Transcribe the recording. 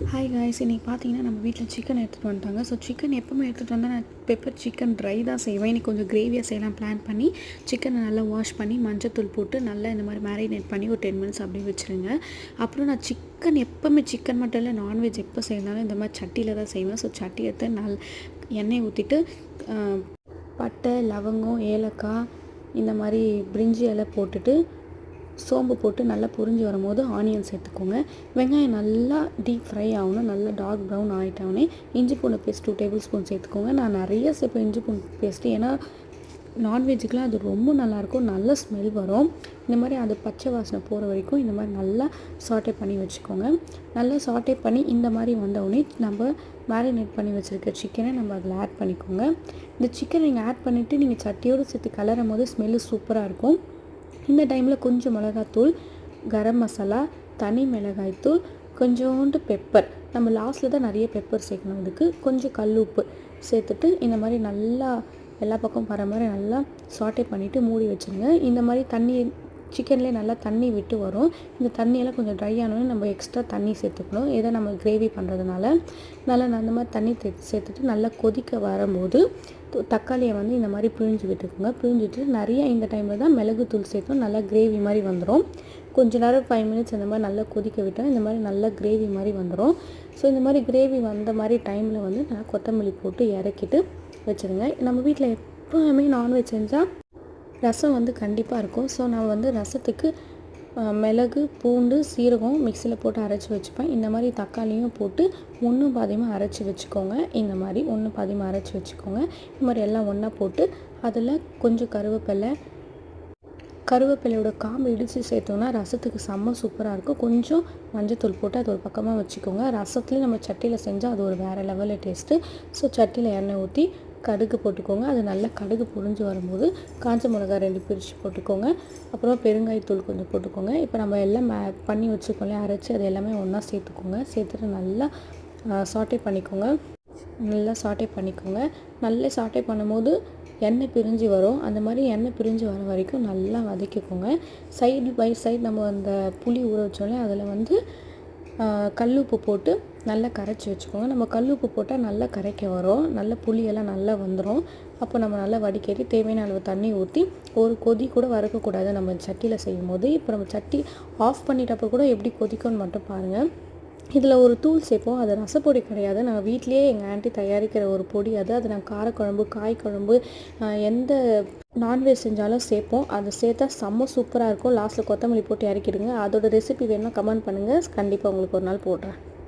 Hi guys, இன்றைக்கி பார்த்தீங்கன்னா நம்ம வீட்டில் சிக்கன் எடுத்துகிட்டு வந்துட்டாங்க. ஸோ சிக்கன் எப்போவுமே எடுத்துகிட்டு வந்தால் நான் பெப்பர் சிக்கன் ட்ரை தான் செய்வேன். இன்றைக்கி கொஞ்சம் கிரேவியாக செய்யலாம் பிளான் பண்ணி சிக்கனை நல்லா வாஷ் பண்ணி மஞ்சத்தூள் போட்டு நல்லா இந்த மாதிரி மேரினேட் பண்ணி ஒரு 10 மினிட்ஸ் அப்படியே வச்சுருங்க. அப்புறம் நான் எப்போவுமே சிக்கன் மட்டும் இல்லை, நான்வெஜ் எப்போ செய்யணும்னாலும் இந்த மாதிரி சட்டியில் தான் செய்வேன். ஸோ சட்டி எடுத்து எண்ணெய் ஊற்றிட்டு பட்டை, லவங்கம், ஏலக்காய், இந்த மாதிரி பிரிஞ்சி இலை போட்டுட்டு சோம்பு போட்டு நல்லா பொரிஞ்சு வரும்போது ஆனியன் சேர்த்துக்கோங்க. வெங்காயம் நல்லா டீப் ஃப்ரை ஆகணும். நல்லா டார்க் ப்ரௌன் ஆகிட்டோடனே இஞ்சி பூண்டு பேஸ்ட் 2 டேபிள் ஸ்பூன் சேர்த்துக்கோங்க. நான் நிறைய சேர்ப்பேன் இஞ்சி பூண்டு பேஸ்ட்டு, ஏன்னா நான்வெஜ்ஜுக்கெலாம் அது ரொம்ப நல்லாயிருக்கும், நல்ல ஸ்மெல் வரும். இந்த மாதிரி அது பச்சை வாசனை போகிற வரைக்கும் இந்த மாதிரி நல்லா சாட்டே பண்ணி வச்சுக்கோங்க. நல்லா சாட்டே பண்ணி இந்த மாதிரி வந்தவுடனே நம்ம மேரினேட் பண்ணி வச்சுருக்க சிக்கனை நம்ம அதில் ஆட் பண்ணிக்கோங்க. இந்த சிக்கனை நீங்கள் ஆட் பண்ணிவிட்டு நீங்கள் சட்டியோடு சேர்த்து கலரும் போது ஸ்மெல்லு சூப்பராக இருக்கும். இந்த டைமில் கொஞ்சம் மிளகாத்தூள், கரம் மசாலா, தனி மிளகாய்த்தூள், கொஞ்சோண்டு பெப்பர், நம்ம லாஸ்ட்டில் தான் நிறைய பெப்பர் சேர்க்கணும். அதுக்கு கொஞ்சம் கல் உப்பு சேர்த்துட்டு இந்த மாதிரி நல்லா எல்லா பக்கம் வர மாதிரி நல்லா சாட்டே பண்ணிவிட்டு மூடி வச்சுருங்க. இந்த மாதிரி தண்ணி சிக்கன்லேயே நல்லா தண்ணி விட்டு வரும். இந்த தண்ணியெல்லாம் கொஞ்சம் ட்ரை ஆனோடனே நம்ம எக்ஸ்ட்ரா தண்ணி சேர்த்துக்கணும். ஏதோ நம்ம கிரேவி பண்ணுறதுனால நல்லா அந்த மாதிரி தண்ணி சேர்த்துட்டு நல்லா கொதிக்க வரும்போது தக்காளியை இந்த மாதிரி பிழிஞ்சு விட்டுக்கோங்க. பிழிஞ்சிட்டு நிறைய இந்த டைமில் தான் மிளகுத்தூள் சேர்த்தோம். நல்லா கிரேவி மாதிரி வந்துடும். கொஞ்ச நேரம் 5 மினிட்ஸ் இந்த மாதிரி நல்லா கொதிக்க விட்டால் இந்த மாதிரி நல்லா கிரேவி மாதிரி வந்துடும். ஸோ இந்த மாதிரி கிரேவி வந்த மாதிரி டைமில் நல்லா கொத்தமல்லி போட்டு இறக்கிட்டு வச்சுருங்க. நம்ம வீட்டில் எப்போவுமே நான்வெஜ் செஞ்சால் ரசம் கண்டிப்பாக இருக்கும். ஸோ நான் ரசத்துக்கு மிளகு, பூண்டு, சீரகம் மிக்சியில் போட்டு அரைச்சி வச்சுப்பேன். இந்த மாதிரி தக்காளியும் போட்டு ஒன்று பாதியமாக அரைச்சி வச்சுக்கோங்க. இந்த மாதிரி ஒன்று பாதியமாக அரைச்சி வச்சுக்கோங்க. இந்த மாதிரி எல்லாம் ஒன்றா போட்டு அதில் கொஞ்சம் கருவேப்பிலையோட காம்பு இடித்து சேர்த்தோன்னா ரசத்துக்கு செம்ம சூப்பராக இருக்கும். கொஞ்சம் மஞ்சத்தூள் போட்டு அது ஒரு பக்கமாக வச்சுக்கோங்க. ரசத்துலேயும் நம்ம சட்டியில் செஞ்சால் அது ஒரு வேறு லெவலில் டேஸ்ட்டு. ஸோ சட்டியில் எண்ணெய் ஊற்றி கடுகு போட்டுக்கோங்க. அது நல்லா கடுகு பொரிஞ்சு வரும்போது காஞ்ச மிளகாய் 2 பிரித்து போட்டுக்கோங்க. அப்புறம் பெருங்காயத்தூள் கொஞ்சம் போட்டுக்கோங்க. இப்போ நம்ம எல்லாம் பண்ணி வச்சுக்கோங்க, அரைச்சி அது எல்லாமே ஒன்றா சேர்த்துக்கோங்க. சேர்த்துட்டு நல்லா சாட்டே பண்ணிக்கோங்க. நல்லா சாட்டே பண்ணும்போது எண்ணெய் பிரிஞ்சு வரும். அந்த மாதிரி எண்ணெய் பிரிஞ்சு வர வரைக்கும் நல்லா வதக்கிக்கோங்க. சைடு பை சைடு நம்ம அந்த புளி ஊற வச்சோம்ல, அதில் கல்லுப்பு போட்டு நல்லா கரைச்சி வச்சுக்கோங்க. நம்ம கல்லுப்பு போட்டால் நல்லா கரைக்க வரும். நல்ல புளியெல்லாம் நல்லா வந்துடும். அப்போ நம்ம நல்லா வடிகட்டி தேவையான அளவு தண்ணி ஊற்றி ஒரு கொதி கூட வறுக்கக்கூடாது நம்ம சட்டியில் செய்யும் போது. இப்போ நம்ம சட்டி ஆஃப் பண்ணிட்டப்போ கூட எப்படி கொதிக்கும்னு மட்டும் பாருங்கள். இதில் ஒரு தூள் சேர்ப்போம். அது ரசப்பொடி கிடையாது, நாங்கள் வீட்டிலேயே எங்கள் ஆண்டி தயாரிக்கிற ஒரு பொடி. அது நான் காரக்குழம்பு, காய் குழம்பு, எந்த நான்வெஜ் செஞ்சாலும் சேர்ப்போம். அது சேர்த்தா செம்ம சூப்பராக இருக்கும். லாஸ்ட்டில் கொத்தமல்லி போட்டு இறக்கிடுங்க. அதோட ரெசிபி வேணும்னா கமெண்ட் பண்ணுங்கள், கண்டிப்பாக உங்களுக்கு ஒரு நாள் போடுறேன்.